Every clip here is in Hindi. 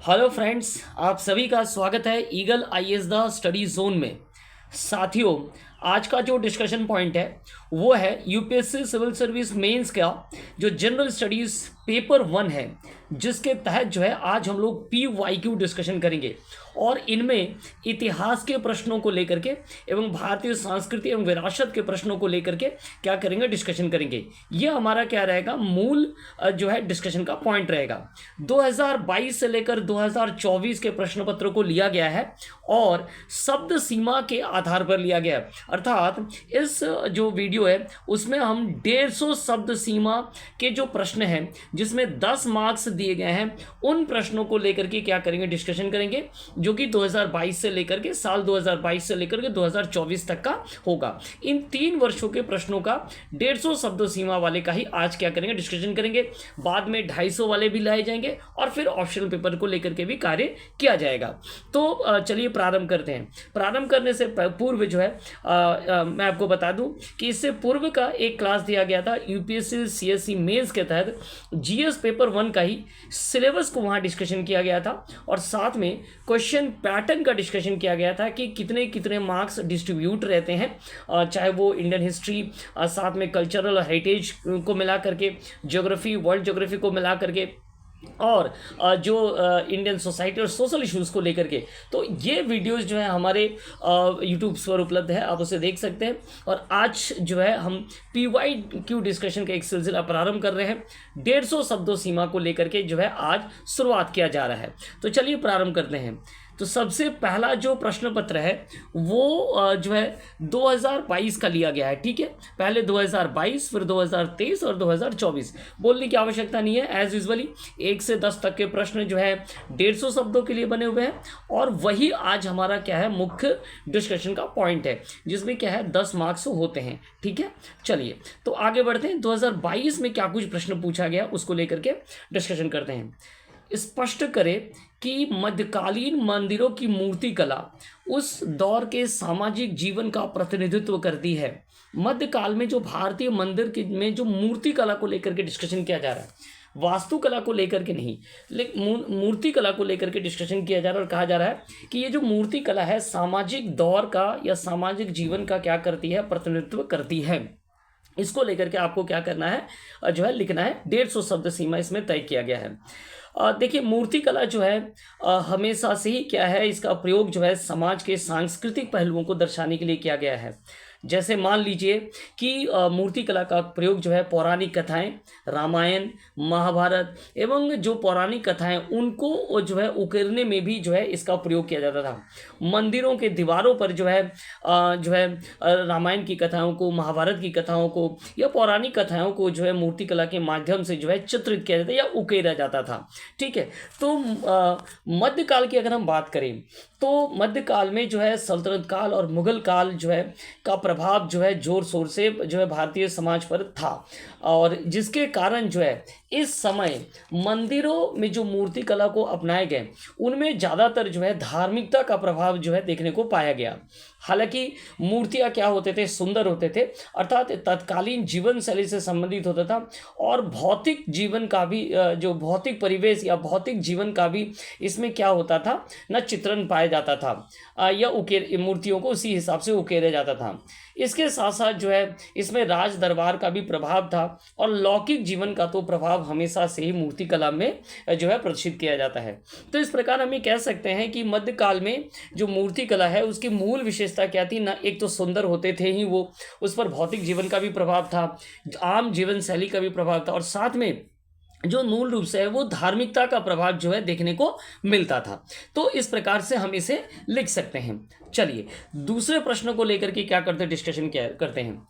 हेलो फ्रेंड्स, आप सभी का स्वागत है eagle IAS the study zone में। साथियों, आज का जो डिस्कशन पॉइंट है वो है यूपीएससी सिविल सर्विस मेंस का जो जनरल स्टडीज़ पेपर 1 है, जिसके तहत जो है आज हम लोग PYQ डिस्कशन करेंगे और इनमें इतिहास के प्रश्नों को लेकर के एवं भारतीय संस्कृति एवं विरासत के प्रश्नों को लेकर के क्या करेंगे, डिस्कशन करेंगे। ये हमारा क्या रहेगा, मूल जो है डिस्कशन का पॉइंट रहेगा। 2022 से लेकर 2024 के प्रश्न पत्र को लिया गया है और शब्द सीमा के आधार पर लिया गया है। अर्थात इस जो वीडियो है उसमें हम 150 शब्द सीमा के जो प्रश्न हैं जिसमें 10 मार्क्स दिए गए हैं, उन प्रश्नों को लेकर के क्या करेंगे, डिस्कशन करेंगे, जो कि 2022 से लेकर के साल 2022 से लेकर के 2024 तक का होगा। इन 3 वर्षों के प्रश्नों का 150 शब्द सीमा वाले का ही आज क्या करेंगे, डिस्कशन करेंगे। बाद में 250 वाले भी लाए जाएंगे और फिर ऑप्शनल पेपर को लेकर के भी कार्य किया जाएगा। तो चलिए प्रारंभ करते हैं। प्रारंभ करने से पूर्व जो है मैं आपको बता दूं कि इससे पूर्व का एक क्लास दिया गया था यूपीएससी सीएससी मेंस के तहत जीएस पेपर 1 का ही सिलेबस को वहां डिस्कशन किया गया था और साथ में क्वेश्चन पैटर्न का डिस्कशन किया गया था कि कितने कितने मार्क्स डिस्ट्रीब्यूट रहते हैं, चाहे वो इंडियन हिस्ट्री, साथ में कल्चरल हेरिटेज को मिला करके, ज्योग्राफी, वर्ल्ड ज्योग्राफी को मिला करके, और जो इंडियन सोसाइटी और सोशल इश्यूज़ को लेकर के। तो ये वीडियोस जो है हमारे यूट्यूब पर उपलब्ध है, आप उसे देख सकते हैं। और आज जो है हम PYQ डिस्कशन का एक सिलसिला प्रारंभ कर रहे हैं। 150 शब्दों सीमा को लेकर के जो है आज शुरुआत किया जा रहा है। तो चलिए प्रारंभ करते हैं। तो सबसे पहला जो प्रश्न पत्र है वो जो है 2022 का लिया गया है। ठीक है, पहले 2022, फिर 2023 और 2024। बोलने की आवश्यकता नहीं है, एज यूजुअली 1 से 10 तक के प्रश्न जो है 150 शब्दों के लिए बने हुए हैं और वही आज हमारा क्या है, मुख्य डिस्कशन का पॉइंट है, जिसमें क्या है 10 मार्क्स होते हैं। ठीक है, चलिए तो आगे बढ़ते हैं। 2022 में क्या कुछ प्रश्न पूछा गया उसको लेकर के डिस्कशन करते हैं। स्पष्ट करें कि मध्यकालीन मंदिरों की मूर्ति कला उस दौर के सामाजिक जीवन का प्रतिनिधित्व करती है। मध्यकाल में जो भारतीय मंदिर के में जो मूर्ति कला को लेकर के डिस्कशन किया जा रहा है, वास्तुकला को लेकर के नहीं, लेकिन मूर्ति कला को लेकर के डिस्कशन किया जा रहा है और कहा जा रहा है कि ये जो मूर्ति कला है सामाजिक दौर का या सामाजिक जीवन का क्या करती है, प्रतिनिधित्व करती है। इसको लेकर के आपको क्या करना है, जो है लिखना है। 150 शब्द सीमा इसमें तय किया गया है। देखिए, मूर्ति कला जो है हमेशा से ही क्या है, इसका प्रयोग जो है समाज के सांस्कृतिक पहलुओं को दर्शाने के लिए किया गया है। जैसे मान लीजिए कि मूर्ति कला का प्रयोग जो है पौराणिक कथाएं, रामायण, महाभारत एवं जो पौराणिक कथाएं उनको जो है उकेरने में भी जो है इसका प्रयोग किया जाता था। मंदिरों के दीवारों पर जो है रामायण की कथाओं को, महाभारत की कथाओं को या पौराणिक कथाओं को जो है मूर्ति कला के माध्यम से जो है चित्रित किया जाता या उकेरा जाता था। ठीक है, तो मध्यकाल की अगर हम बात करें तो मध्यकाल में जो है सल्तनत काल और मुगल काल जो है का प्रभाव जो है जोर शोर से जो है भारतीय समाज पर था और जिसके कारण जो है इस समय मंदिरों में जो मूर्ति कला को अपनाए गए उनमें ज़्यादातर जो है धार्मिकता का प्रभाव जो है देखने को पाया गया। हालांकि मूर्तियाँ क्या होते थे, सुंदर होते थे, अर्थात तत्कालीन जीवन शैली से संबंधित होता था और भौतिक जीवन का भी जो भौतिक परिवेश या भौतिक जीवन का भी इसमें क्या होता था न चित्रण पाया जाता था या मूर्तियों को उसी हिसाब से उकेरा जाता था। इसके साथ साथ जो है इसमें राज दरबार का भी प्रभाव था और लौकिक जीवन का तो प्रभाव हमेशा से ही मूर्ति कला में जो है प्रदर्शित किया जाता है। तो इस प्रकार हम ये कह सकते हैं कि मध्यकाल में जो मूर्ति कला है उसकी मूल विशेषता क्या थी, ना एक तो सुंदर होते थे ही वो, उस पर भौतिक जीवन का भी प्रभाव था, आम जीवन शैली का भी प्रभाव था और साथ में जो मूल रूप से है वो धार्मिकता का प्रभाव जो है देखने को मिलता था। तो इस प्रकार से हम इसे लिख सकते हैं। चलिए दूसरे प्रश्न को लेकर के क्या करते हैं, डिस्कशन क्या करते हैं।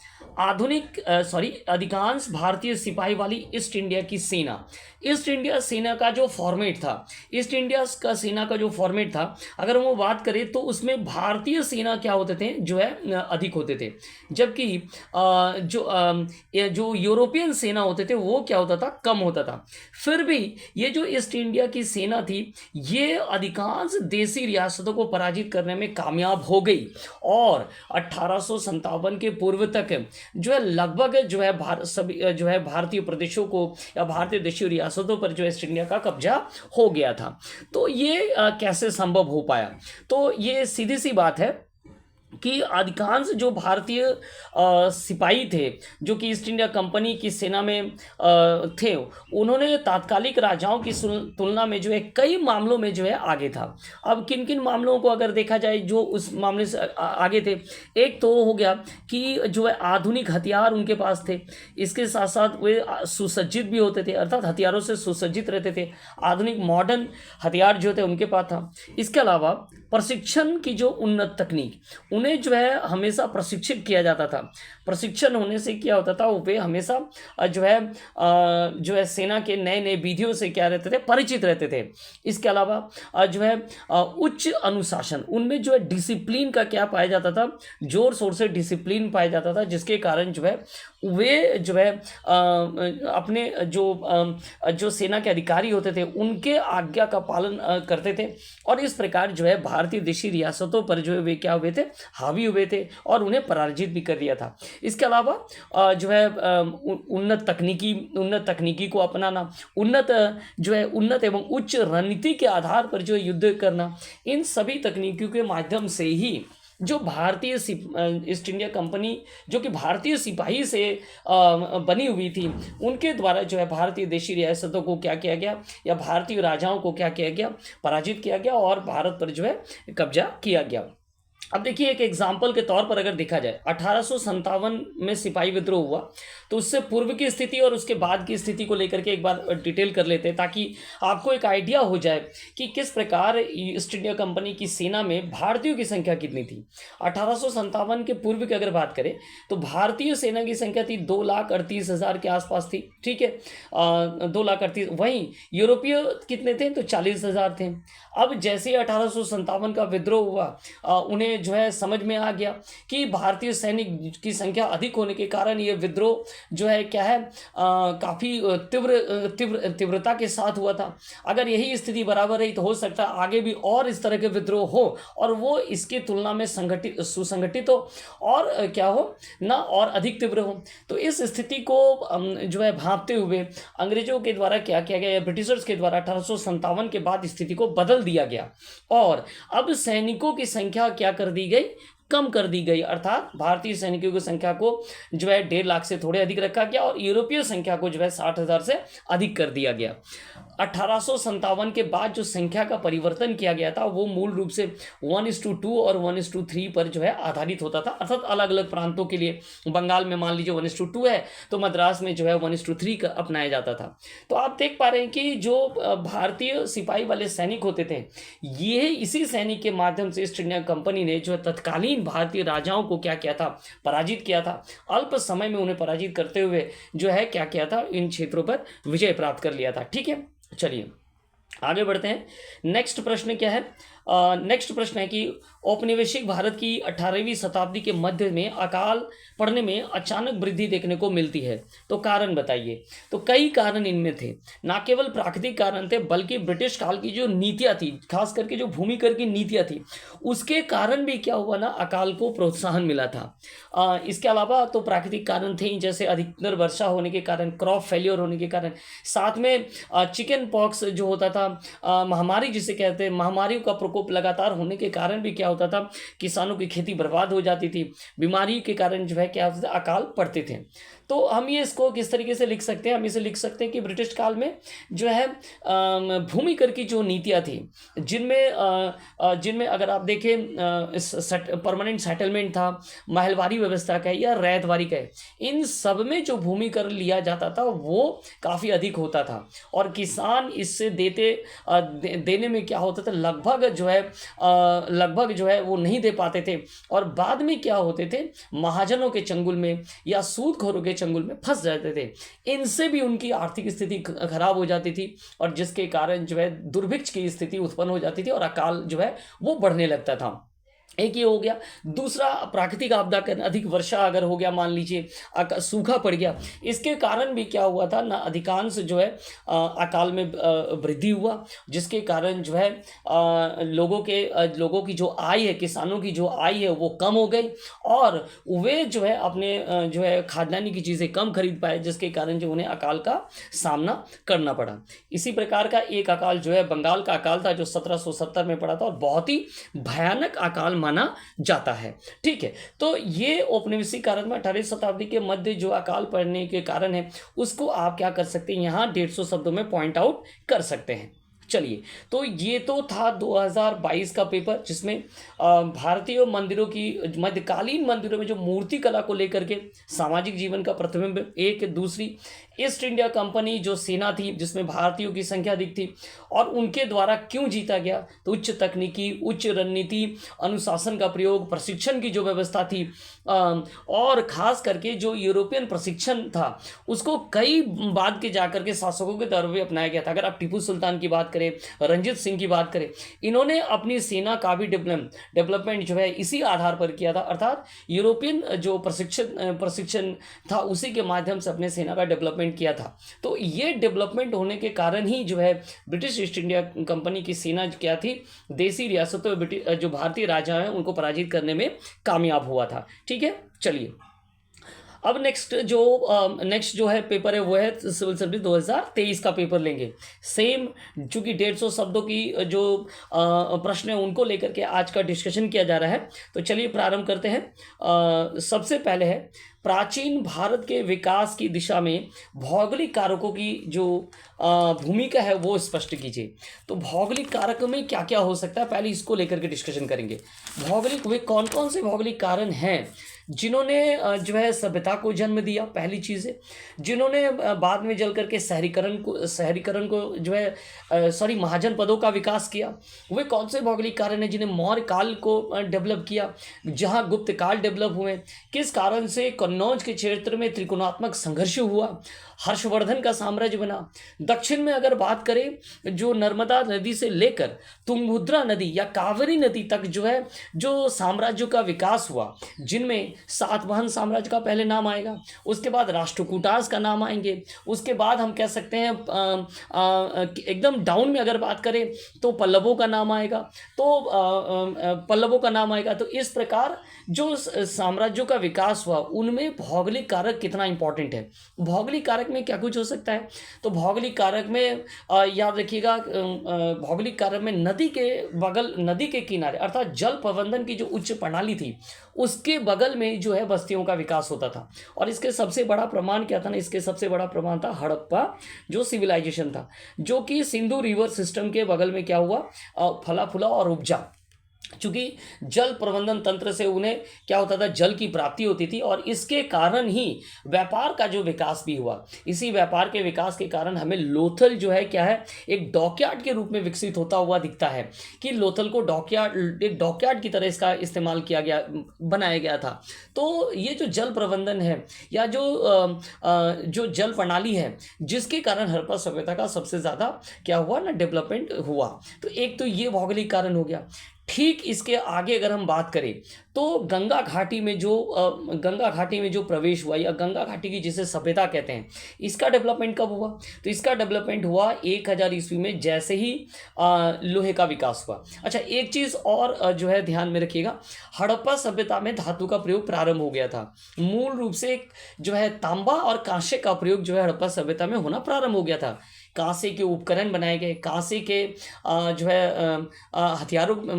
अधिकांश भारतीय सिपाही वाली ईस्ट इंडिया की सेना, ईस्ट इंडिया सेना का जो फॉर्मेट था, ईस्ट इंडिया का सेना का जो फॉर्मेट था, अगर हम वो बात करें तो उसमें भारतीय सेना क्या होते थे जो है अधिक होते थे, जबकि जो यूरोपियन सेना होते थे वो क्या होता था, कम होता था। फिर भी ये जो ईस्ट इंडिया की सेना थी ये अधिकांश देसी रियासतों को पराजित करने में कामयाब कामयाब हो गई और 1857 के पूर्व तक जो है लगभग जो है सभी जो है भारतीय प्रदेशों को या भारतीय देशीय रियासतों पर जो ईस्ट इंडिया का कब्जा हो गया था। तो ये कैसे संभव हो पाया? तो ये सीधी सी बात है कि अधिकांश जो भारतीय सिपाही थे जो कि ईस्ट इंडिया कंपनी की सेना में थे, उन्होंने तात्कालिक राजाओं की तुलना में जो है कई मामलों में जो है आगे था। अब किन किन मामलों को अगर देखा जाए जो उस मामले से आगे थे, एक तो हो गया कि जो है आधुनिक हथियार उनके पास थे, इसके साथ साथ वे सुसज्जित भी होते थे, अर्थात हथियारों से सुसज्जित रहते थे, आधुनिक मॉडर्न हथियार जो थे उनके पास था। इसके अलावा प्रशिक्षण की जो उन्नत तकनीक, उन्हें जो है हमेशा प्रशिक्षित किया जाता था। प्रशिक्षण होने से क्या होता था, वे हमेशा जो है सेना के नए नए विधियों से क्या रहते थे, परिचित रहते थे। इसके अलावा जो है उच्च अनुशासन, उनमें जो है डिसिप्लिन का क्या पाया जाता था, जोर शोर से डिसिप्लिन पाया जाता था, जिसके कारण जो है वे जो है अपने जो सेना के अधिकारी होते थे उनके आज्ञा का पालन करते थे और इस प्रकार जो है भारतीय देशी रियासतों पर जो है वे क्या हुए थे, हावी हुए थे और उन्हें पराजित भी कर दिया था। इसके अलावा जो है उन्नत तकनीकी को अपनाना, उन्नत एवं उच्च रणनीति के आधार पर जो युद्ध करना, इन सभी तकनीकों के माध्यम से ही जो भारतीय ईस्ट इंडिया कंपनी जो कि भारतीय सिपाही से बनी हुई थी, उनके द्वारा जो है भारतीय देशी रियासतों को क्या किया गया या भारतीय राजाओं को क्या किया गया, पराजित किया गया और भारत पर जो है कब्जा किया गया। अब देखिए, एक एग्जाम्पल के तौर पर अगर देखा जाए, 1857 में सिपाही विद्रोह हुआ, तो उससे पूर्व की स्थिति और उसके बाद की स्थिति को लेकर के एक बार डिटेल कर लेते हैं ताकि आपको एक आइडिया हो जाए कि किस प्रकार ईस्ट इंडिया कंपनी की सेना में भारतीयों की संख्या कितनी थी। 1857 के पूर्व की अगर बात करें तो भारतीय सेना की संख्या थी 2,38,000 के आसपास थी, ठीक है, 2,38,000। वहीं यूरोपीय कितने थे, तो 40,000 थे। अब जैसे 1857 का विद्रोह हुआ, उन्हें जो है समझ में आ गया कि भारतीय सैनिक की संख्या अधिक होने के कारण ये विद्रोह जो है क्या है, काफ़ी तीव्रता के साथ हुआ था। अगर यही स्थिति बराबर रही तो हो सकता है आगे भी और इस तरह के विद्रोह हो और वो इसकी तुलना में सुसंगठित हो और क्या हो ना, और अधिक तीव्र हो। तो इस स्थिति को जो है भांपते हुए अंग्रेजों के द्वारा क्या किया गया, ब्रिटिशर्स के द्वारा 1857 के बाद स्थिति को बदल दिया गया और अब सैनिकों की संख्या क्या कर दी गई, कम कर दी गई। अर्थात भारतीय सैनिकों की संख्या को जो है 1.5 लाख से थोड़े अधिक रखा गया और यूरोपीय संख्या को जो है 60,000 से अधिक कर दिया गया। 1857 के बाद जो संख्या का परिवर्तन किया गया था वो मूल रूप से 1:2 और 1:3 पर जो है आधारित होता था, अर्थात अलग अलग प्रांतों के लिए। बंगाल में मान लीजिए 1:2 है तो मद्रास में जो है 1:3 का अपनाया जाता था। तो आप देख पा रहे हैं कि जो भारतीय सिपाही वाले सैनिक होते थे, ये इसी सैनिक के माध्यम से ईस्ट इंडिया कंपनी ने जो है तत्कालीन भारतीय राजाओं को क्या किया था, पराजित किया था। अल्प समय में उन्हें पराजित करते हुए जो है क्या किया था, इन क्षेत्रों पर विजय प्राप्त कर लिया था। ठीक है, चलिए आगे बढ़ते हैं। नेक्स्ट प्रश्न क्या है, नेक्स्ट प्रश्न है कि औपनिवेशिक भारत की 18वीं शताब्दी के मध्य में अकाल पड़ने में अचानक वृद्धि देखने को मिलती है, तो कारण बताइए। तो कई कारण इनमें थे, ना केवल प्राकृतिक कारण थे बल्कि ब्रिटिश काल की जो नीतियां थी, खास करके जो भूमि कर की नीतियां थी, उसके कारण भी क्या हुआ ना, अकाल को प्रोत्साहन मिला था। इसके अलावा तो प्राकृतिक कारण थे ही, जैसे अधिकतर वर्षा होने के कारण, क्रॉप फेल्योर होने के कारण, साथ में चिकन पॉक्स जो होता था, महामारी जिसे कहते हैं, महामारियों का प्रकोप लगातार होने के कारण भी क्या होता था, किसानों की खेती बर्बाद हो जाती थी। बीमारी के कारण जो है क्या होता था, अकाल पड़ते थे। तो हम ये इसको किस तरीके से लिख सकते हैं, हम इसे लिख सकते हैं कि ब्रिटिश काल में जो है भूमि कर की जो नीतियाँ थी, जिनमें अगर आप देखें परमानेंट सेटलमेंट था, महलवारी व्यवस्था का या रैयतवारी का, इन सब में जो भूमि कर लिया जाता था वो काफ़ी अधिक होता था और किसान इससे देने में क्या होता था, लगभग जो है वो नहीं दे पाते थे और बाद में क्या होते थे, महाजनों के चंगुल में या सूदखोरों के चंगुल में फंस जाते थे। इनसे भी उनकी आर्थिक स्थिति खराब हो जाती थी और जिसके कारण जो है दुर्भिक्ष की स्थिति उत्पन्न हो जाती थी और अकाल जो है वो बढ़ने लगता था। एक ये हो गया। दूसरा, प्राकृतिक आपदा के अधिक वर्षा अगर हो गया, मान लीजिए सूखा पड़ गया, इसके कारण भी क्या हुआ था ना, अधिकांश जो है अकाल में वृद्धि हुआ, जिसके कारण जो है लोगों की जो आय है, किसानों की जो आय है वो कम हो गई, और वे जो है अपने जो है खाद्यान्न की चीज़ें कम खरीद पाए, जिसके कारण जो उन्हें अकाल का सामना करना पड़ा। इसी प्रकार का एक अकाल जो है बंगाल का अकाल था, जो 1770 में पड़ा था, और बहुत ही भयानक अकाल माना जाता है। ठीक है, तो ये औपनिवेशिक कारण में 18वीं शताब्दी के मध्य जो अकाल पड़ने के कारण है, उसको आप क्या कर सकते हैं, यहाँ 150 शब्दों में पॉइंट आउट कर सकते हैं। चलिए, तो ये तो था 2022 का पेपर, जिसमें भारतीय मंदिरों की, मध्यकालीन मंदिरों में जो मूर्ति कला को लेकर के सामाजिक जीवन का प्रतिबिंब, एक। दूसरी, ईस्ट इंडिया कंपनी जो सेना थी, जिसमें भारतीयों की संख्या अधिक थी, और उनके द्वारा क्यों जीता गया, तो उच्च तकनीकी, उच्च रणनीति, अनुशासन का प्रयोग, प्रशिक्षण की जो व्यवस्था थी, और खास करके जो यूरोपियन प्रशिक्षण था, उसको कई बाद के जाकर के शासकों के दौर में अपनाया गया था। अगर आप टीपू सुल्तान की बात करें, रंजीत सिंह की बात करें, इन्होंने अपनी सेना का भी डेवलपमेंट जो है इसी आधार पर किया था, अर्थात यूरोपियन जो प्रशिक्षण था, उसी के माध्यम से अपने सेना का डेवलपमेंट किया था। तो ये डेवलपमेंट होने के कारण ही जो है ब्रिटिश ईस्ट इंडिया कंपनी की सेना क्या थी, देसी रियासतों में जो भारतीय राजा हैं उनको पराजित करने में कामयाब हुआ था। ठीक है, चलिए अब नेक्स्ट जो है पेपर है, वो है सिविल सर्विस 2023 का पेपर लेंगे। सेम, चूंकि 150 शब्दों की जो प्रश्न है उनको लेकर के आज का डिस्कशन किया जा रहा है, तो चलिए प्रारंभ करते हैं। सबसे पहले है, प्राचीन भारत के विकास की दिशा में भौगोलिक कारकों की जो भूमिका है वो स्पष्ट कीजिए। तो भौगोलिक कारक में क्या क्या हो सकता है, पहले इसको लेकर के डिस्कशन करेंगे। भौगोलिक, वे कौन कौन से भौगोलिक कारण हैं जिन्होंने जो है सभ्यता को जन्म दिया, पहली चीज़ है। जिन्होंने बाद में जल करके शहरीकरण को जो है महाजन पदों का विकास किया। वे कौन से भौगोलिक कारण हैं जिन्हें मौर्य काल को डेवलप किया, जहाँ गुप्त काल डेवलप हुए, किस कारण से कन्नौज के क्षेत्र में त्रिकोणात्मक संघर्ष हुआ, हर्षवर्धन का साम्राज्य बना। दक्षिण में अगर बात करें, जो नर्मदा नदी से लेकर तुंगभद्रा नदी या कावेरी नदी तक जो है जो साम्राज्यों का विकास हुआ, जिनमें सातवाहन साम्राज्य का पहले नाम आएगा, उसके बाद राष्ट्रकूटास का नाम आएंगे, उसके बाद हम कह सकते हैं एकदम डाउन में अगर बात करें तो पल्लवों का नाम आएगा, तो इस प्रकार जो साम्राज्यों का विकास हुआ उनमें भौगोलिक कारक कितना इंपॉर्टेंट है। भौगोलिक कारक में क्या कुछ हो सकता है, तो भौगोलिक कारक में याद रखिएगा, भौगोलिक कारक में नदी के किनारे, अर्थात जल प्रबंधन की जो उच्च प्रणाली थी, उसके बगल में जो है बस्तियों का विकास होता था। और इसके सबसे बड़ा प्रमाण क्या था ना, इसके सबसे बड़ा प्रमाण था हड़प्पा जो सिविलाइजेशन था, जो कि सिंधु रिवर सिस्टम के बगल में क्या हुआ, फला फूला और उपजा। चूंकि जल प्रबंधन तंत्र से उन्हें क्या होता था, जल की प्राप्ति होती थी, और इसके कारण ही व्यापार का जो विकास भी हुआ। इसी व्यापार के विकास के कारण हमें लोथल जो है क्या है, एक डॉकयार्ड के रूप में विकसित होता हुआ दिखता है, कि लोथल को एक डॉकयार्ड की तरह इसका इस्तेमाल बनाया गया था। तो ये जो जल प्रबंधन है, या जो जल प्रणाली है, जिसके कारण हड़प्पा सभ्यता का सबसे ज़्यादा क्या हुआ ना, डेवलपमेंट हुआ। तो एक तो ये भौगोलिक कारण हो गया। ठीक इसके आगे अगर हम बात करें, तो गंगा घाटी में जो प्रवेश हुआ, या गंगा घाटी की जिसे सभ्यता कहते हैं, इसका डेवलपमेंट कब हुआ, तो इसका डेवलपमेंट हुआ 1000 ईस्वी में, जैसे ही लोहे का विकास हुआ। अच्छा, एक चीज़ और जो है ध्यान में रखिएगा, हड़प्पा सभ्यता में धातु का प्रयोग प्रारंभ हो गया था। मूल रूप से जो है तांबा और कांसे का प्रयोग जो है हड़प्पा सभ्यता में होना प्रारंभ हो गया था। कांसे के उपकरण बनाए गए, कांसे के जो है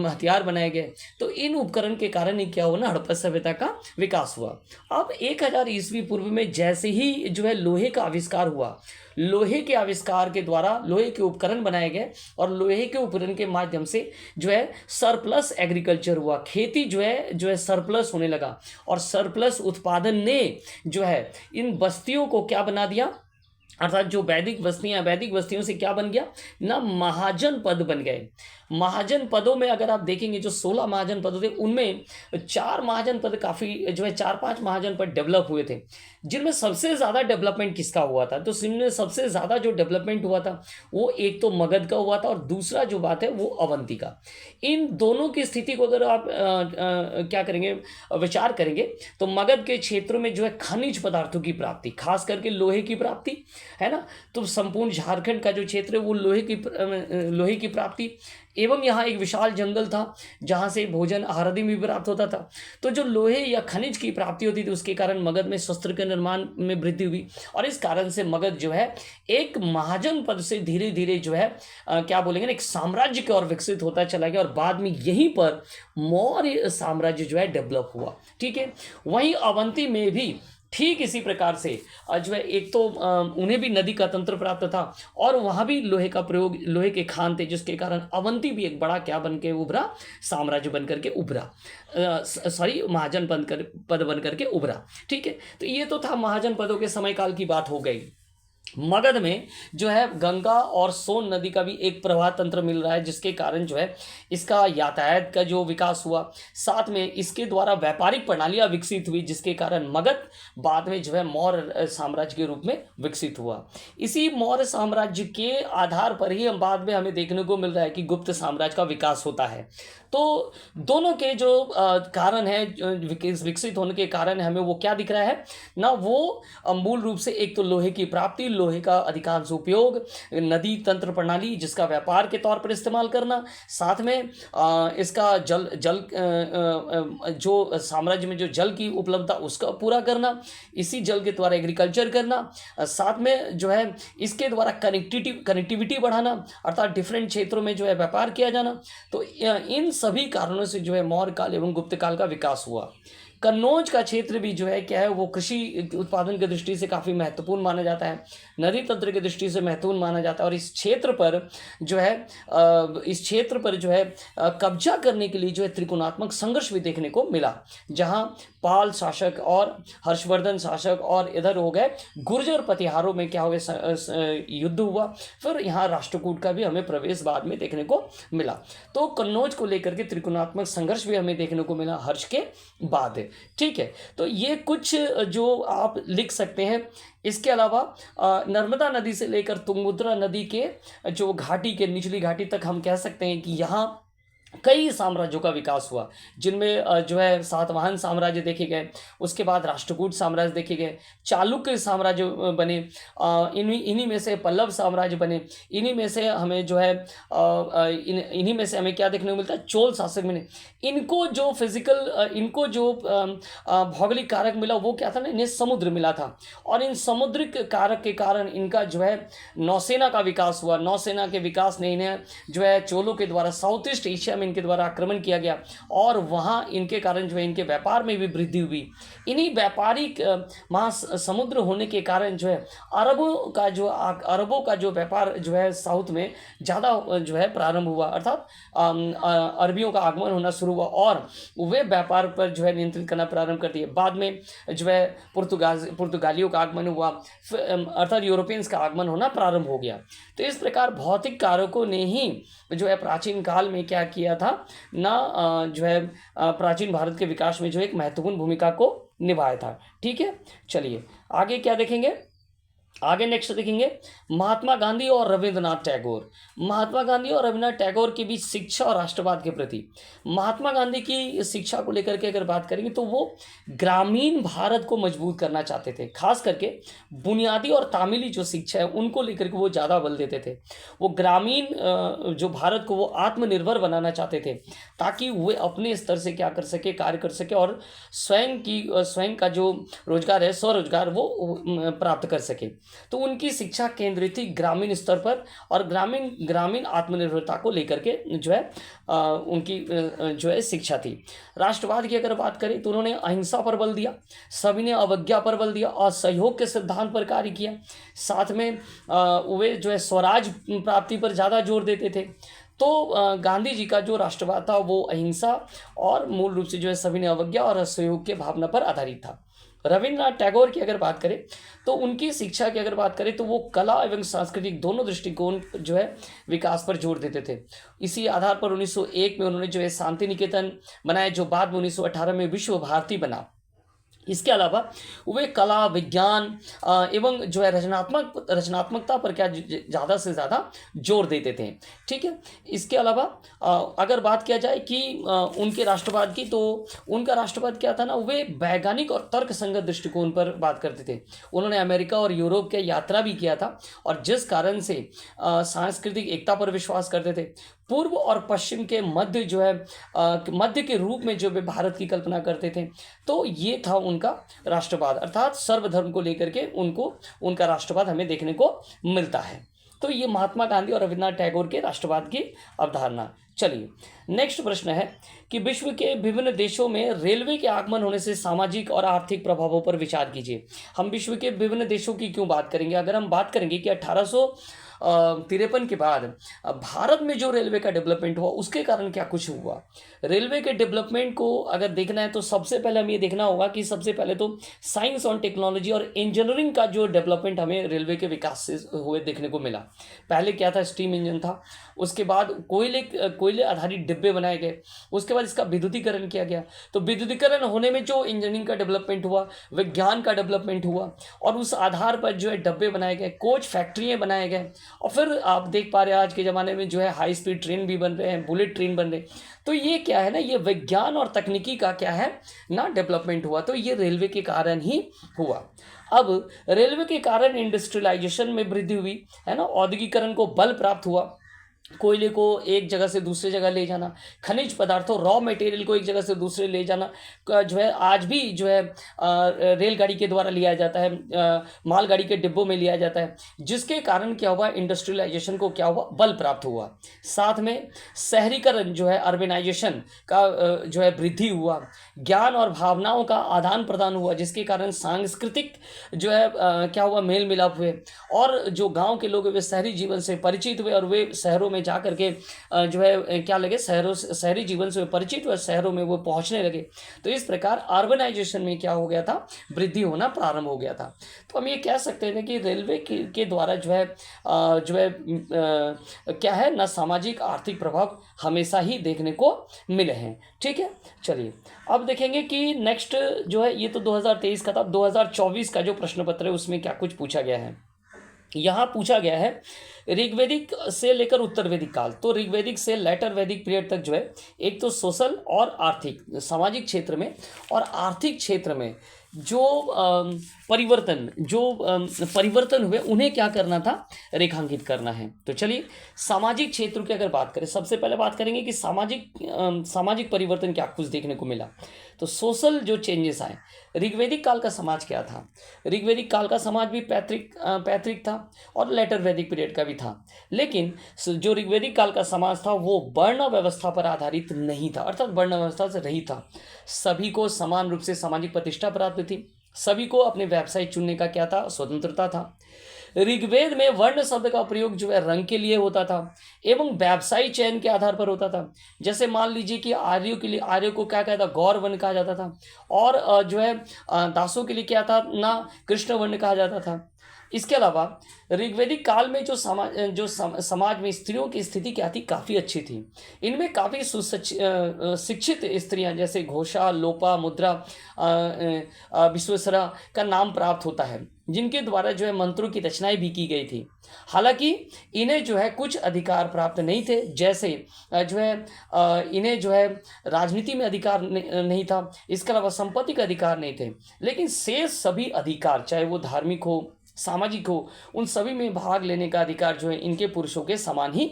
हथियार बनाए गए। तो इन उपकरण के कारण ही क्या हुआ ना, हड़प्पा सभ्यता का विकास हुआ। अब 1000 ईस्वी पूर्व में जैसे ही जो है लोहे का आविष्कार हुआ, लोहे के आविष्कार के द्वारा लोहे के उपकरण बनाए गए, और लोहे के उपकरण के माध्यम से जो है सरप्लस एग्रीकल्चर हुआ, खेती जो है सरप्लस होने लगा, और सरप्लस उत्पादन ने जो है इन बस्तियों को क्या बना दिया, अर्थात जो वैदिक बस्तियों से क्या बन गया ना, महाजन पद बन गए। महाजन पदों में अगर आप देखेंगे जो 16 महाजन पद थे उनमें 4 महाजन पद काफी जो है 4-5 महाजन पद डेवलप हुए थे, जिनमें सबसे ज्यादा डेवलपमेंट किसका हुआ था, तो जिनमें सबसे ज्यादा जो डेवलपमेंट हुआ था वो एक तो मगध का हुआ था और दूसरा जो बात है वो अवंती का। इन दोनों की स्थिति को अगर आप क्या करेंगे, विचार करेंगे, तो मगध के क्षेत्रों में जो है खनिज पदार्थों की प्राप्ति, खास करके लोहे की प्राप्ति है ना, तो संपूर्ण झारखंड का जो क्षेत्र है वो लोहे की प्राप्ति, एवं यहाँ एक विशाल जंगल था जहाँ से भोजन आहार भी प्राप्त होता था। तो जो लोहे या खनिज की प्राप्ति होती थी उसके कारण मगध में शस्त्र के निर्माण में वृद्धि हुई, और इस कारण से मगध जो है एक महाजन पद से धीरे धीरे जो है क्या बोलेंगे ना, एक साम्राज्य की ओर विकसित होता चला गया, और बाद में यहीं पर मौर्य साम्राज्य जो है डेवलप हुआ। ठीक है, वहीं अवंती में भी ठीक इसी प्रकार से जो है एक तो उन्हें भी नदी का तंत्र प्राप्त था, और वहां भी लोहे का प्रयोग, लोहे के खान थे, जिसके कारण अवंती भी एक बड़ा क्या बन के उभरा, साम्राज्य बन करके उभरा, महाजन पद बन करके उभरा। ठीक है, तो ये तो था महाजन पदों के समय काल की बात हो गई। मगध में जो है गंगा और सोन नदी का भी एक प्रवाह तंत्र मिल रहा है, जिसके कारण जो है इसका यातायात का जो विकास हुआ, साथ में इसके द्वारा व्यापारिक प्रणालियां विकसित हुई, जिसके कारण मगध बाद में जो है मौर्य साम्राज्य के रूप में विकसित हुआ। इसी मौर्य साम्राज्य के आधार पर ही हम बाद में हमें देखने को मिल रहा है कि गुप्त साम्राज्य का विकास होता है। तो दोनों के जो कारण है, विकसित होने के कारण हमें वो क्या दिख रहा है ना, वो मूल रूप से एक तो लोहे की प्राप्ति, लोहे का अधिकांश उपयोग, नदी तंत्र प्रणाली जिसका व्यापार के तौर पर इस्तेमाल करना, साथ में इसका जल जो साम्राज्य में जो जल की उपलब्धता उसका पूरा करना, इसी जल के द्वारा एग्रीकल्चर करना, साथ में जो है इसके द्वारा कनेक्टिविटी बढ़ाना, अर्थात डिफरेंट क्षेत्रों में जो है व्यापार किया जाना। तो इन सभी कारणों से जो है मौर्य काल एवं गुप्त काल का विकास हुआ। कन्नौज का क्षेत्र भी जो है क्या है, वो कृषि उत्पादन की दृष्टि से काफ़ी महत्वपूर्ण माना जाता है, नदी तंत्र की दृष्टि से महत्वपूर्ण माना जाता है, और इस क्षेत्र पर जो है कब्जा करने के लिए जो है त्रिकोणात्मक संघर्ष भी देखने को मिला, जहां पाल शासक और हर्षवर्धन शासक और इधर हो गए गुर्जर प्रतिहारों में क्या हो गया, युद्ध हुआ। फिर यहाँ राष्ट्रकूट का भी हमें प्रवेश बाद में देखने को मिला। तो कन्नौज को लेकर के त्रिकोणात्मक संघर्ष भी हमें देखने को मिला हर्ष के बाद। ठीक है, तो ये कुछ जो आप लिख सकते हैं। इसके अलावा नर्मदा नदी से लेकर तुंगभद्रा नदी के जो घाटी के निचली घाटी तक हम कह सकते हैं कि यहाँ कई साम्राज्यों का विकास हुआ, जिनमें जो है सातवाहन साम्राज्य देखे गए, उसके बाद राष्ट्रकूट साम्राज्य देखे गए, चालुक्य साम्राज्य बने, इन्हीं में से पल्लव साम्राज्य बने, इन्हीं में से हमें जो है इन्हीं में से हमें क्या देखने को मिलता है, चोल शासक बने। इनको जो भौगोलिक कारक मिला वो क्या था ना, इन्हें समुद्र मिला था, और इन समुद्रिक कारक के कारण इनका जो है नौसेना का विकास हुआ। नौसेना के विकास ने इन्हें जो है चोलों के द्वारा साउथ ईस्ट एशिया में इनके द्वारा आक्रमण किया गया, और वहाँ इनके कारण जो है इनके व्यापार में भी वृद्धि हुई। इन्हीं व्यापारिक महासमुद्र होने के कारण जो है अरबों का जो व्यापार जो है साउथ में ज़्यादा जो है प्रारंभ हुआ, अर्थात अरबियों का आगमन होना शुरू हुआ, और वे व्यापार पर जो है नियंत्रित करना प्रारंभ कर दिए। बाद में जो है पुर्तगालियों का आगमन हुआ, अर्थात यूरोपियंस का आगमन होना प्रारंभ हो गया। तो इस प्रकार भौतिक कारकों ने ही जो है प्राचीन काल में क्या किया था ना, जो है प्राचीन भारत के विकास में जो एक महत्वपूर्ण भूमिका को निभाया था। ठीक है, चलिए आगे क्या देखेंगे, आगे नेक्स्ट देखेंगे महात्मा गांधी और रविंद्रनाथ टैगोर। महात्मा गांधी और रविंद्रनाथ टैगोर के बीच शिक्षा और राष्ट्रवाद के प्रति। महात्मा गांधी की शिक्षा को लेकर के अगर बात करेंगे तो वो ग्रामीण भारत को मजबूत करना चाहते थे, खास करके बुनियादी और तामीली जो शिक्षा है उनको लेकर के वो ज़्यादा बल देते थे। वो ग्रामीण जो भारत को वो आत्मनिर्भर बनाना चाहते थे, ताकि वे अपने स्तर से क्या कर सके, कार्य कर सके, और स्वयं का जो रोजगार है, स्वरोजगार वो प्राप्त कर सके। तो उनकी शिक्षा केंद्रित थी ग्रामीण स्तर पर, और ग्रामीण आत्मनिर्भरता को लेकर के जो है उनकी जो है शिक्षा थी। राष्ट्रवाद की अगर बात करें तो उन्होंने अहिंसा पर बल दिया, सविनय अवज्ञा पर बल दिया, और सहयोग के सिद्धांत पर कार्य किया। साथ में वे जो है स्वराज प्राप्ति पर ज़्यादा जोर देते थे। तो गांधी जी का जो राष्ट्रवाद था वो अहिंसा और मूल रूप से जो है सविनय अवज्ञा और सहयोग के भावना पर आधारित था। रविन्द्रनाथ टैगोर की अगर बात करें तो उनकी शिक्षा की अगर बात करें तो वो कला एवं सांस्कृतिक दोनों दृष्टिकोण जो है विकास पर जोर देते थे। इसी आधार पर 1901 में उन्होंने जो है शांति निकेतन बनाया, जो बाद में 1918 में विश्व भारती बना। इसके अलावा वे कला, विज्ञान एवं जो है रचनात्मकता पर क्या ज़्यादा से ज़्यादा जोर देते थे। ठीक है, इसके अलावा अगर बात किया जाए कि उनके राष्ट्रवाद की, तो उनका राष्ट्रवाद क्या था ना, वे वैज्ञानिक और तर्कसंगत दृष्टिकोण पर बात करते थे। उन्होंने अमेरिका और यूरोप की यात्रा भी किया था, और जिस कारण से सांस्कृतिक एकता पर विश्वास करते थे। पूर्व और पश्चिम के मध्य जो है मध्य के रूप में जो वे भारत की कल्पना करते थे। तो ये था उनका राष्ट्रवाद, अर्थात सर्वधर्म को लेकर के उनका राष्ट्रवाद हमें देखने को मिलता है। तो ये महात्मा गांधी और रविन्द्रनाथ टैगोर के राष्ट्रवाद की अवधारणा। चलिए, नेक्स्ट प्रश्न है कि विश्व के विभिन्न देशों में रेलवे के आगमन होने से सामाजिक और आर्थिक प्रभावों पर विचार कीजिए। हम विश्व के विभिन्न देशों की क्यों बात करेंगे? अगर हम बात करेंगे कि 1853 के बाद भारत में जो रेलवे का डेवलपमेंट हुआ, उसके कारण क्या कुछ हुआ। रेलवे के डेवलपमेंट को अगर देखना है तो सबसे पहले हमें ये देखना होगा कि सबसे पहले तो साइंस और टेक्नोलॉजी और इंजीनियरिंग का जो डेवलपमेंट हमें रेलवे के विकास से हुए देखने को मिला। पहले क्या था, स्टीम इंजन था, उसके बाद कोयले आधारित डिब्बे बनाए गए, उसके बाद इसका विद्युतीकरण किया गया। तो विद्युतीकरण होने में जो इंजीनियरिंग का डेवलपमेंट हुआ, विज्ञान का डेवलपमेंट हुआ, और उस आधार पर जो है डब्बे बनाए गए, कोच फैक्ट्रियाँ बनाए गए, और फिर आप देख पा रहे हैं आज के ज़माने में जो है हाई स्पीड ट्रेन भी बन रहे हैं, बुलेट ट्रेन बन रहे हैं। तो ये क्या है ना, ये विज्ञान और तकनीकी का क्या है ना डेवलपमेंट हुआ। तो ये रेलवे के कारण ही हुआ। अब रेलवे के कारण इंडस्ट्रियलाइजेशन में वृद्धि हुई है ना, औद्योगिकरण को बल प्राप्त हुआ। कोयले को एक जगह से दूसरे जगह ले जाना, खनिज पदार्थों रॉ मटेरियल को एक जगह से दूसरे ले जाना जो है आज भी जो है रेलगाड़ी के द्वारा लिया जाता है, मालगाड़ी के डिब्बों में लिया जाता है, जिसके कारण क्या हुआ, इंडस्ट्रियलाइजेशन को क्या हुआ, बल प्राप्त हुआ। साथ में शहरीकरण जो है, अर्बनाइजेशन का जो है वृद्धि हुआ, ज्ञान और भावनाओं का आदान प्रदान हुआ, जिसके कारण सांस्कृतिक जो है क्या हुआ, मेल मिलाप हुए, और जो गाँव के लोग वे शहरी जीवन से परिचित हुए, और वे शहरों में जा करके जो है क्या लगे, शहरी जीवन से परिचित हुए, शहरों में वो पहुंचने लगे। तो इस प्रकार अर्बनाइजेशन में क्या हो गया था, वृद्धि होना प्रारंभ हो गया था। तो हम ये कह सकते हैं कि रेलवे के द्वारा जो है क्या है ना, सामाजिक आर्थिक प्रभाव हमेशा ही देखने को मिले हैं। ठीक है, चलिए अब देखेंगे कि नेक्स्ट जो है, ये तो 2023 का था। 2024 का जो प्रश्न पत्र है उसमें क्या कुछ पूछा गया है। यहाँ पूछा गया है ऋग्वेदिक से लेकर उत्तर वैदिक काल, तो ऋग्वेदिक से लेटर वैदिक पीरियड तक जो है, एक तो सोशल और आर्थिक, सामाजिक क्षेत्र में और आर्थिक क्षेत्र में जो परिवर्तन हुए, उन्हें क्या करना था, रेखांकित करना है। तो चलिए सामाजिक क्षेत्र की अगर बात करें, सबसे पहले बात करेंगे कि सामाजिक परिवर्तन क्या कुछ देखने को मिला। तो सोशल जो चेंजेस आए, ऋग्वेदिक काल का समाज क्या था। ऋग्वेदिक काल का समाज भी पैतृक था और लेटर वैदिक पीरियड का भी था, लेकिन जो ऋग्वेदिक काल का समाज था वो वर्ण व्यवस्था पर आधारित नहीं था, अर्थात वर्ण व्यवस्था से रहित था। सभी को समान रूप से सामाजिक प्रतिष्ठा प्राप्त थी, सभी को अपने व्यवसाय चुनने का क्या था, स्वतंत्रता था। ऋग्वेद में वर्ण शब्द का प्रयोग जो है रंग के लिए होता था एवं व्यवसायी चयन के आधार पर होता था। जैसे मान लीजिए कि आर्यों के लिए, आर्यों को क्या कहता, गौर वर्ण कहा जाता था, और जो है दासों के लिए क्या था ना, कृष्ण वर्ण कहा जाता था। इसके अलावा ऋग्वेदिक काल में जो समाज में स्त्रियों की स्थिति क्या थी, काफ़ी अच्छी थी। इनमें काफ़ी शिक्षित स्त्रियां, जैसे घोषा, लोपा, मुद्रा, विश्वेश्वरा का नाम प्राप्त होता है, जिनके द्वारा जो है मंत्रों की रचनाएं भी की गई थी। हालांकि इन्हें जो है कुछ अधिकार प्राप्त नहीं थे, जैसे जो है इन्हें जो है राजनीति में अधिकार नहीं था, इसके अलावा संपत्ति का अधिकार नहीं थे, लेकिन शेष सभी अधिकार, चाहे वो धार्मिक हो, सामाजिक हो, उन सभी में भाग लेने का अधिकार जो है इनके पुरुषों के समान ही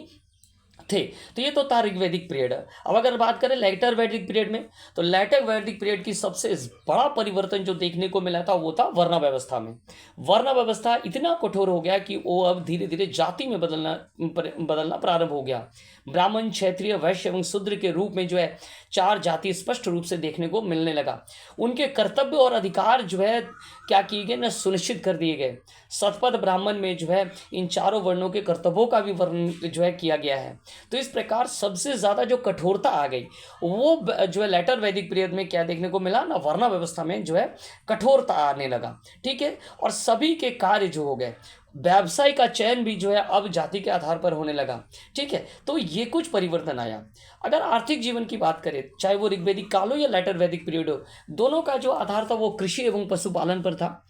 थे। तो ये तो था ऋग्वेदिक पीरियड। अब अगर बात करें लेटर वैदिक पीरियड में, तो लेटर वैदिक पीरियड की सबसे बड़ा परिवर्तन जो देखने को मिला था वो था वर्ण व्यवस्था में। वर्ण व्यवस्था इतना कठोर हो गया कि वो अब धीरे धीरे जाति में बदलना प्रारंभ हो गया। ब्राह्मण, क्षत्रिय, वैश्य एवं शूद्र के रूप में जो है 4 जाति स्पष्ट रूप से देखने को मिलने लगा। उनके कर्तव्य और अधिकार जो है क्या किए गए ना, सुनिश्चित कर दिए गए। शतपथ ब्राह्मण में जो है इन चारों वर्णों के कर्तव्यों का भी वर्णन जो है किया गया है। तो इस प्रकार सबसे ज़्यादा जो कठोरता आ गई वो जो है लेटर वैदिक पीरियड में क्या देखने को मिला ना, वर्ण व्यवस्था में जो है कठोरता आने लगा। ठीक है, और सभी के कार्य जो हो गए, व्यवसाय का चयन भी जो है अब जाति के आधार पर होने लगा। ठीक है, तो ये कुछ परिवर्तन आया। अगर आर्थिक जीवन की बात करें, चाहे वो ऋग्वैदिक काल हो या लेटर वैदिक पीरियड हो, दोनों का जो आधार था वो कृषि एवं पशुपालन पर था।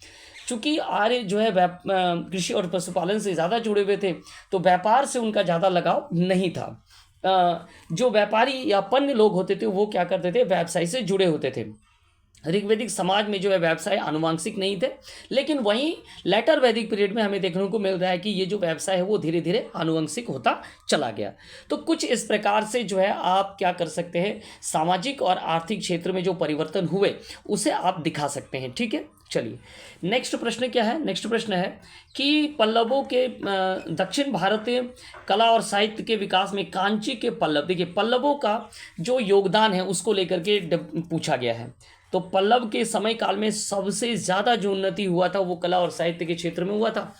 चूंकि आर्य जो है कृषि और पशुपालन से ज़्यादा जुड़े हुए थे, तो व्यापार से उनका ज़्यादा लगाव नहीं था। जो व्यापारी या पण्य लोग होते थे वो क्या करते थे, व्यवसाय से जुड़े होते थे। ऋग्वैदिक समाज में जो है व्यवसाय आनुवांशिक नहीं थे, लेकिन वहीं लेटर वैदिक पीरियड में हमें देखने को मिल रहा है कि ये जो व्यवसाय है वो धीरे धीरे आनुवंशिक होता चला गया। तो कुछ इस प्रकार से जो है आप क्या कर सकते हैं, सामाजिक और आर्थिक क्षेत्र में जो परिवर्तन हुए उसे आप दिखा सकते हैं। ठीक है, चलिए नेक्स्ट प्रश्न क्या है। नेक्स्ट प्रश्न है कि पल्लवों के दक्षिण भारतीय कला और साहित्य के विकास में कांची के पल्लव, देखिए पल्लवों का जो योगदान है उसको लेकर के पूछा गया है। तो पल्लव के समय काल में सबसे ज़्यादा जो उन्नति हुआ था वो कला और साहित्य के क्षेत्र में हुआ था।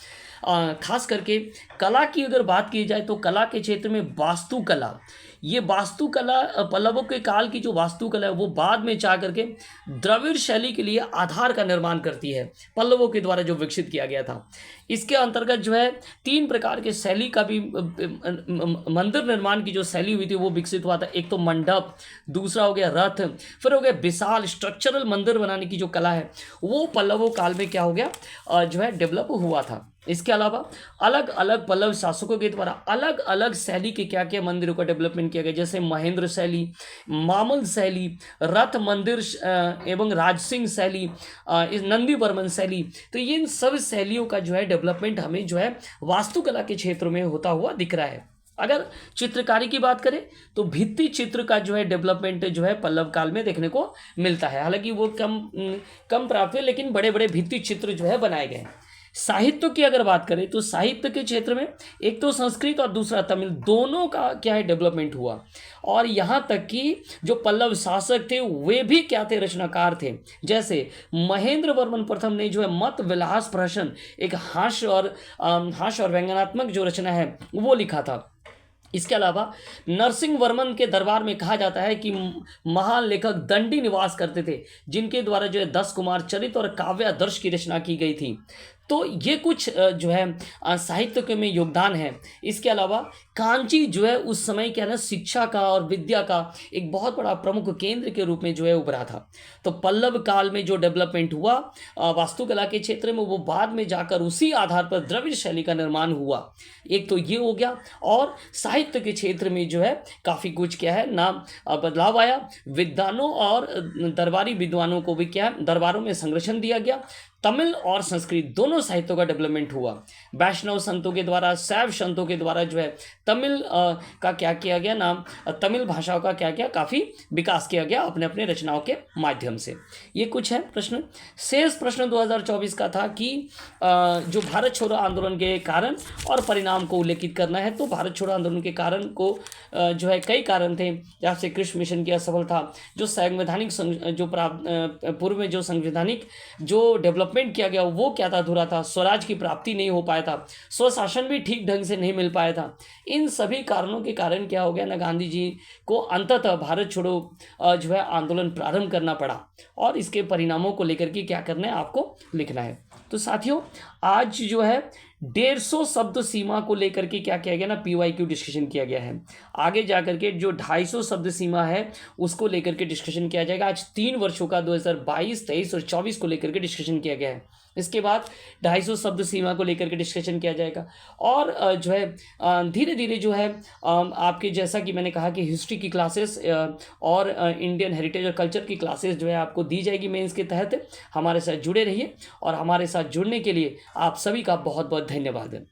खास करके कला की अगर बात की जाए तो कला के क्षेत्र में वास्तुकला, ये वास्तुकला पल्लवों के काल की जो वास्तुकला है वो बाद में जा करके द्रविड़ शैली के लिए आधार का निर्माण करती है, पल्लवों के द्वारा जो विकसित किया गया था। इसके अंतर्गत जो है 3 प्रकार के शैली का भी मंदिर निर्माण की जो शैली हुई थी वो विकसित हुआ था। एक तो मंडप, दूसरा हो गया रथ, फिर हो गया विशाल स्ट्रक्चरल मंदिर बनाने की जो कला है वो पल्लवों काल में क्या हो गया, जो है डेवलप हुआ था। इसके अलावा अलग अलग पल्लव शासकों के द्वारा अलग अलग शैली के क्या क्या मंदिरों का डेवलपमेंट किया गया, जैसे महेंद्र शैली, मामल शैली, रथ मंदिर एवं राजसिंह शैली, इस नंदी वर्मन शैली। तो इन सब शैलियों का जो है डेवलपमेंट हमें जो है वास्तुकला के क्षेत्र में होता हुआ दिख रहा है। अगर चित्रकारी की बात करें तो भित्ति चित्र का जो है डेवलपमेंट जो है पल्लव काल में देखने को मिलता है। हालांकि वो कम प्राप्त हुए, लेकिन बड़े बड़े भित्ति चित्र जो है बनाए गए। साहित्य की अगर बात करें तो साहित्य के क्षेत्र में एक तो संस्कृत और दूसरा तमिल, दोनों का क्या है डेवलपमेंट हुआ। और यहाँ तक कि जो पल्लव शासक थे वे भी क्या थे, रचनाकार थे। जैसे महेंद्र वर्मन प्रथम ने जो है मत विलास प्रहसन, एक हास्य और व्यंग्यात्मक जो रचना है वो लिखा था। इसके अलावा नरसिंह वर्मन के दरबार में कहा जाता है कि महान लेखक दंडी निवास करते थे, जिनके द्वारा जो है 10 कुमार चरित और काव्यादर्श की रचना की गई थी। तो ये कुछ जो है साहित्य के में योगदान है। इसके अलावा कांची जो है उस समय क्या है ना, शिक्षा का और विद्या का एक बहुत बड़ा प्रमुख केंद्र के रूप में जो है उभरा था। तो पल्लव काल में जो डेवलपमेंट हुआ वास्तुकला के क्षेत्र में, वो बाद में जाकर उसी आधार पर द्रविड़ शैली का निर्माण हुआ। एक तो ये हो गया, और साहित्य के क्षेत्र में जो है काफ़ी कुछ क्या है ना बदलाव आया। विद्वानों और दरबारी विद्वानों को भी क्या दरबारों में संरक्षण दिया गया। तमिल और संस्कृत दोनों साहित्यों का डेवलपमेंट हुआ। वैष्णव संतों के द्वारा, शैव संतों के द्वारा जो है तमिल का क्या किया गया नाम, तमिल भाषाओं का क्या किया, काफ़ी विकास किया गया अपने अपने रचनाओं के माध्यम से। ये कुछ है प्रश्न। शेष प्रश्न 2024 का था कि जो भारत छोड़ो आंदोलन के कारण और परिणाम को उल्लेखित करना है। तो भारत छोड़ो आंदोलन के कारण को जो है कई कारण थे, जैसे कृष्ण मिशन की असफलता, जो संवैधानिक जो पूर्व में जो संवैधानिक जो डेवलपमेंट किया गया वो क्या था, अधूरा था। स्वराज की प्राप्ति नहीं हो पाया था, स्वशासन भी ठीक ढंग से नहीं मिल पाया था। इन सभी कारणों के कारण क्या हो गया ना, गांधी जी को अंततः भारत छोड़ो जो है आंदोलन प्रारंभ करना पड़ा, और इसके परिणामों को लेकर के क्या करना है आपको लिखना है। तो साथियों आज जो है 150 शब्द सीमा को लेकर के क्या किया गया ना, PYQ डिस्कशन किया गया है। आगे जाकर के जो 250 शब्द सीमा है उसको लेकर के डिस्कशन किया जाएगा। आज 3 वर्षों का 2022, 23 और 24 को लेकर के डिस्कशन किया गया है। इसके बाद 250 शब्द सीमा को लेकर के डिस्कशन किया जाएगा। और जो है धीरे धीरे जो है आपके, जैसा कि मैंने कहा कि हिस्ट्री की क्लासेस और इंडियन हेरिटेज और कल्चर की क्लासेस जो है आपको दी जाएगी मेंस के तहत। हमारे साथ जुड़े रहिए, और हमारे साथ जुड़ने के लिए आप सभी का बहुत बहुत धन्यवाद है।